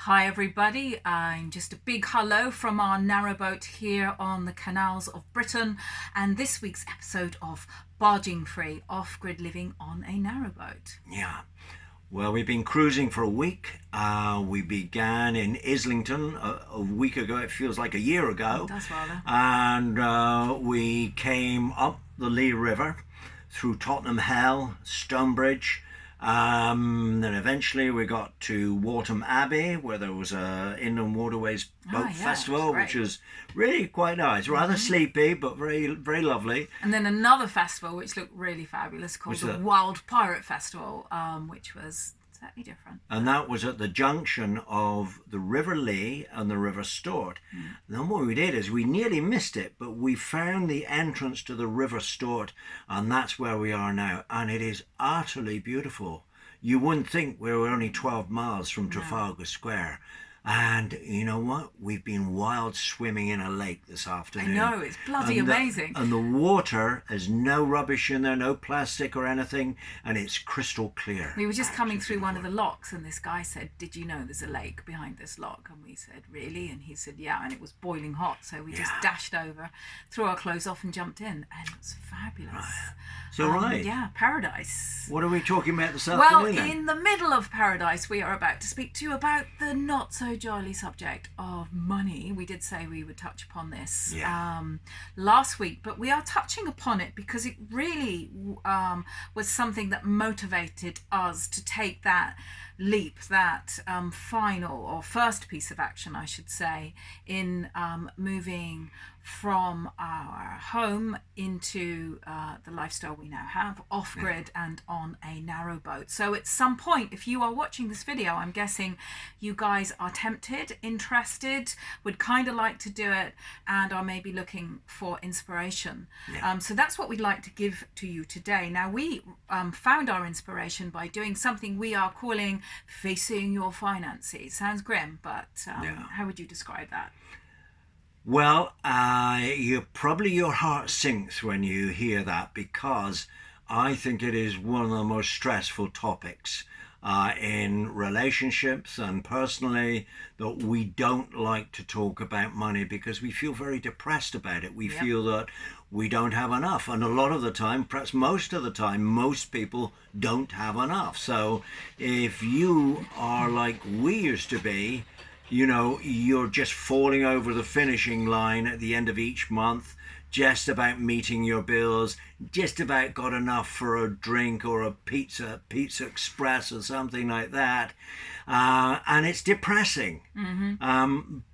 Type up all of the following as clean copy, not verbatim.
Hi everybody, just a big hello from our narrowboat here on the canals of Britain, and this week's episode of Barging Free, off-grid living on a narrowboat. Yeah, well, we've been cruising for a week. We began in Islington a week ago. It feels like a year ago. It does rather. And we came up the Lee River through Tottenham Hell, Stonebridge. Then eventually we got to Waltham Abbey, where there was a Inland Waterways Boat Festival, which was really quite nice. Rather sleepy, but very, very lovely. And then another festival which looked really fabulous called the Wild Pirate Festival, which was slightly different. And that was at the junction of the River Lee and the River Stort. And then what we did is we nearly missed it, but we found the entrance to the River Stort, and that's where we are now. And it is utterly beautiful. You wouldn't think we were only 12 miles from Trafalgar Square. And you know what? We've been wild swimming in a lake this afternoon. I know, it's bloody amazing. And the water has no rubbish in there, no plastic or anything, and it's crystal clear. We were just coming through one of the locks, and this guy said, "Did you know there's a lake behind this lock?" And we said, "Really?" And he said, "Yeah," and it was boiling hot, so we just dashed over, threw our clothes off and jumped in, and it was fabulous. Right. So yeah, paradise. What are we talking about this afternoon? Well, in the middle of paradise, we are about to speak to you about the not so jolly subject of money. We did say we would touch upon this last week, but we are touching upon it because it really was something that motivated us to take that leap, that final or first piece of action, I should say, in moving from our home into the lifestyle we now have, off-grid and on a narrowboat. So at some point, if you are watching this video, I'm guessing you guys are tempted, interested, would kind of like to do it, and are maybe looking for inspiration. So that's what we'd like to give to you today. Now, we found our inspiration by doing something we are calling facing your finances. Sounds grim, but how would you describe that? Well, your heart sinks when you hear that, because I think it is one of the most stressful topics in relationships and personally, that we don't like to talk about money because we feel very depressed about it. We feel that we don't have enough, and a lot of the time, perhaps most of the time, most people don't have enough. So if you are like we used to be, you know, you're just falling over the finishing line at the end of each month, just about meeting your bills, just about got enough for a drink or a pizza express or something like that, and it's depressing.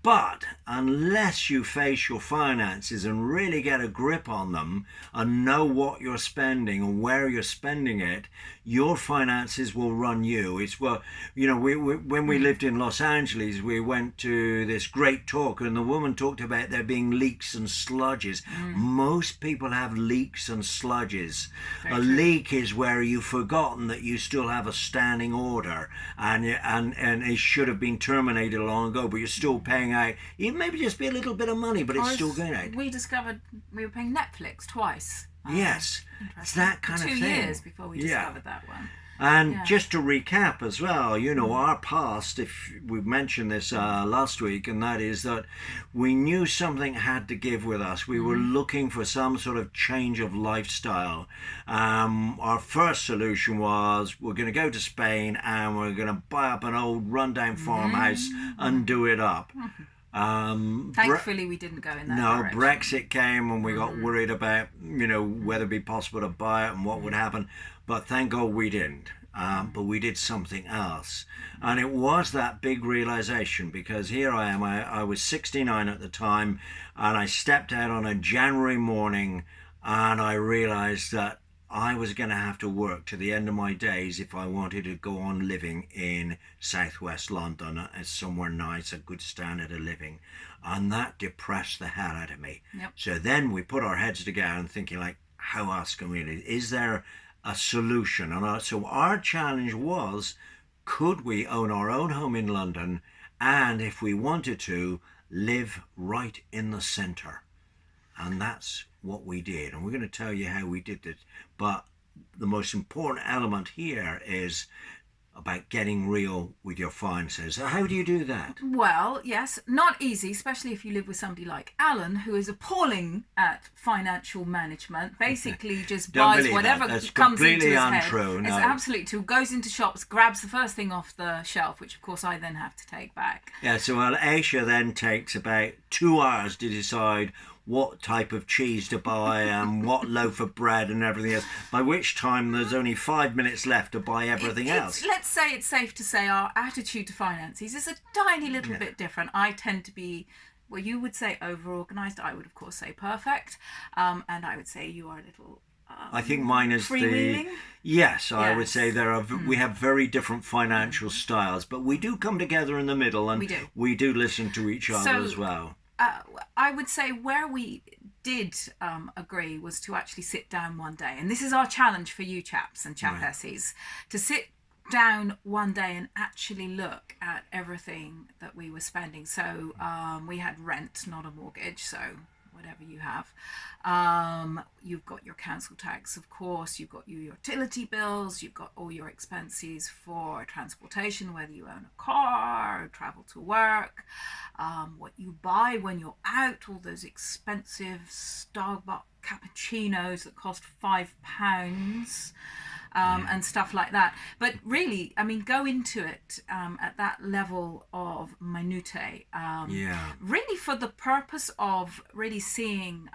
But unless you face your finances and really get a grip on them and know what you're spending and where you're spending it, your finances will run you. It's, well, you know, when we lived in Los Angeles, we went to this great talk, and the woman talked about there being leaks and sludges. Most people have leaks and sludges. A leak is where you've forgotten that you still have a standing order, and it should have been terminated long ago, but you're still paying out, even maybe just be a little bit of money, but it's still going out. We discovered we were paying Netflix twice. Yes, it's that kind of thing. 2 years before we discovered that one. And just to recap as well, you know, our past, if we mentioned this last week, and that is that we knew something had to give with us. We were looking for some sort of change of lifestyle. Our first solution was, we're going to go to Spain and we're going to buy up an old rundown farmhouse and do it up. Thankfully, we didn't go in that direction. Brexit came and we got worried about, you know, whether it'd be possible to buy it and what would happen. But thank God we didn't. But we did something else. And it was that big realization, because here I am. I was 69 at the time, and I stepped out on a January morning, and I realized that I was going to have to work to the end of my days if I wanted to go on living in southwest London as somewhere nice, a good standard of living. And that depressed the hell out of me. So then we put our heads together and thinking, like, how else can we live? Is there a solution? And so our challenge was, could we own our own home in London, and if we wanted to, live right in the centre? And that's what we did, and we're going to tell you how we did it. But the most important element here is about getting real with your finances. So how do you do that? Well, yes, not easy, especially if you live with somebody like Alan, who is appalling at financial management. Basically, just buys whatever comes into his untrue, head. no. It's absolutely true. Goes into shops, grabs the first thing off the shelf, which of course I then have to take back. Yeah. So Aisha then takes about 2 hours to decide what type of cheese to buy and what loaf of bread and everything else, by which time there's only 5 minutes left to buy everything else. Let's say it's safe to say our attitude to finances is a tiny little bit different. I tend to be, well, you would say over-organised. I would, of course, say perfect. And I would say you are a little... I think mine is freewheeling? Yes, I would say we have very different financial styles, but we do come together in the middle, and we do listen to each other as well. I would say where we did agree was to actually sit down one day, and this is our challenge for you chaps and chapesses, to sit down one day and actually look at everything that we were spending. So we had rent, not a mortgage, so whatever you have. You've got your council tax, of course, you've got your utility bills, you've got all your expenses for transportation, whether you own a car or travel to work, what you buy when you're out, all those expensive Starbucks cappuccinos that cost £5. And stuff like that. But really, I mean, go into it at that level of minutiae. Really for the purpose of really seeing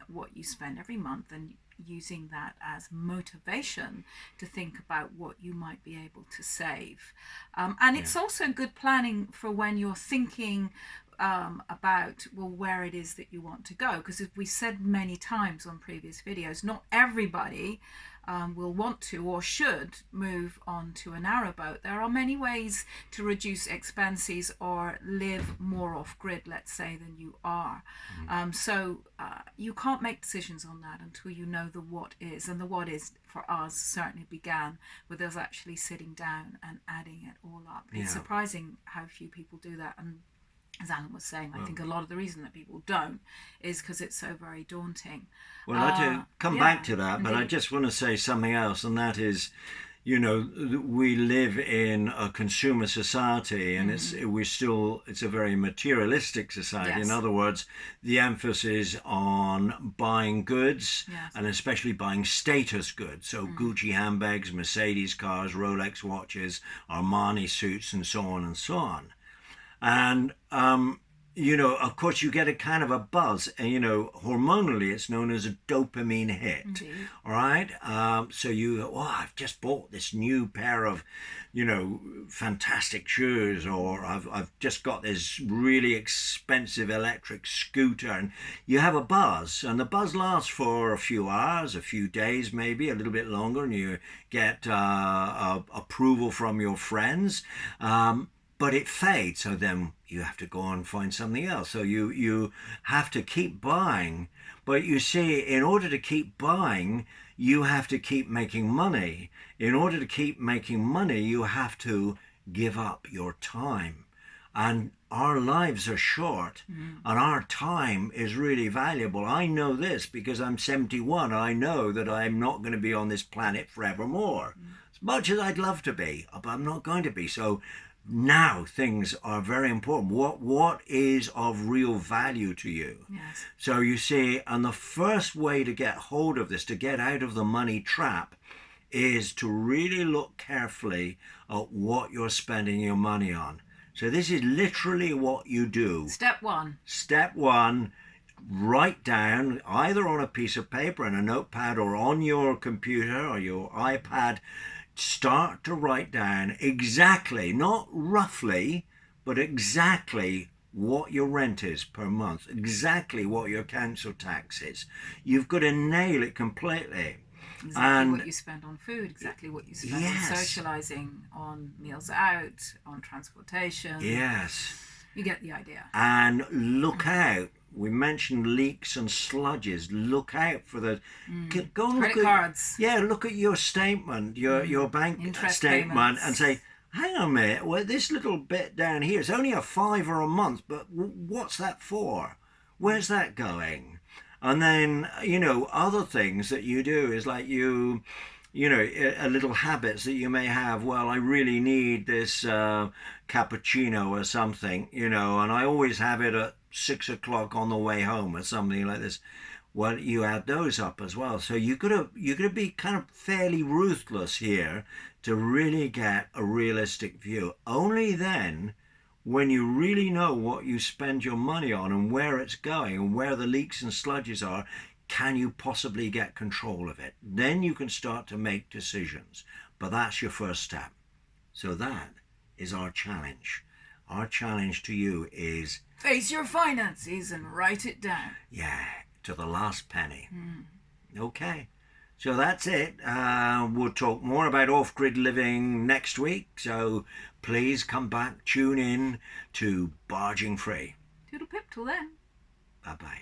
what you spend every month and using that as motivation to think about what you might be able to save. And it's also good planning for when you're thinking about, well, where it is that you want to go. Because as we said many times on previous videos, not everybody will want to or should move on to a narrowboat. There are many ways to reduce expenses or live more off-grid, let's say, than you are. So you can't make decisions on that until you know the what is. And the what is, for us, certainly began with us actually sitting down and adding it all up. It's surprising how few people do that. And as Alan was saying, I think a lot of the reason that people don't is because it's so very daunting. Well, I do come back to that, but I just want to say something else, and that is, you know, we live in a consumer society, and it's a very materialistic society. In other words, the emphasis on buying goods, and especially buying status goods. So Gucci handbags, Mercedes cars, Rolex watches, Armani suits, and so on and so on. And, you know, of course, you get a kind of a buzz, and, you know, hormonally, it's known as a dopamine hit. All right. So you go, oh, I've just bought this new pair of, you know, fantastic shoes, or I've just got this really expensive electric scooter, and you have a buzz, and the buzz lasts for a few hours, a few days, maybe a little bit longer, and you get approval from your friends. But it fades, so then you have to go and find something else. So you have to keep buying. But you see, in order to keep buying, you have to keep making money. In order to keep making money, you have to give up your time. And our lives are short, and our time is really valuable. I know this because I'm 71. I know that I'm not going to be on this planet forevermore. As much as I'd love to be, but I'm not going to be. So now things are very important. What is of real value to you? So you see, and the first way to get hold of this, to get out of the money trap, is to really look carefully at what you're spending your money on. So this is literally what you do. Step one, write down either on a piece of paper and a notepad or on your computer or your iPad. Start to write down exactly, not roughly, but exactly what your rent is per month, exactly what your council tax is. You've got to nail it completely. Exactly what you spend on food, exactly what you spend on socialising, on meals out, on transportation. You get the idea. And look out. We mentioned leaks and sludges. Look out for the go and credit cards. Look at your statement, your bank statement, payments. And say, hang on a minute. Well, this little bit down here, it's only a £5 a month, but what's that for? Where's that going? And then, you know, other things that you do is like you little habits that you may have. Well, I really need this cappuccino or something, and I always have it at 6 o'clock on the way home or something like this. Well, you add those up as well. So you gotta be kind of fairly ruthless here to really get a realistic view. Only then, when you really know what you spend your money on and where it's going and where the leaks and sludges are, can you possibly get control of it. Then you can start to make decisions. But that's your first step. So that is our challenge. Our challenge to you is face your finances and write it down. Yeah, to the last penny. Okay. So that's it. We'll talk more about off-grid living next week. So please come back, tune in to Barging Free. Toodle pip till then. Bye-bye.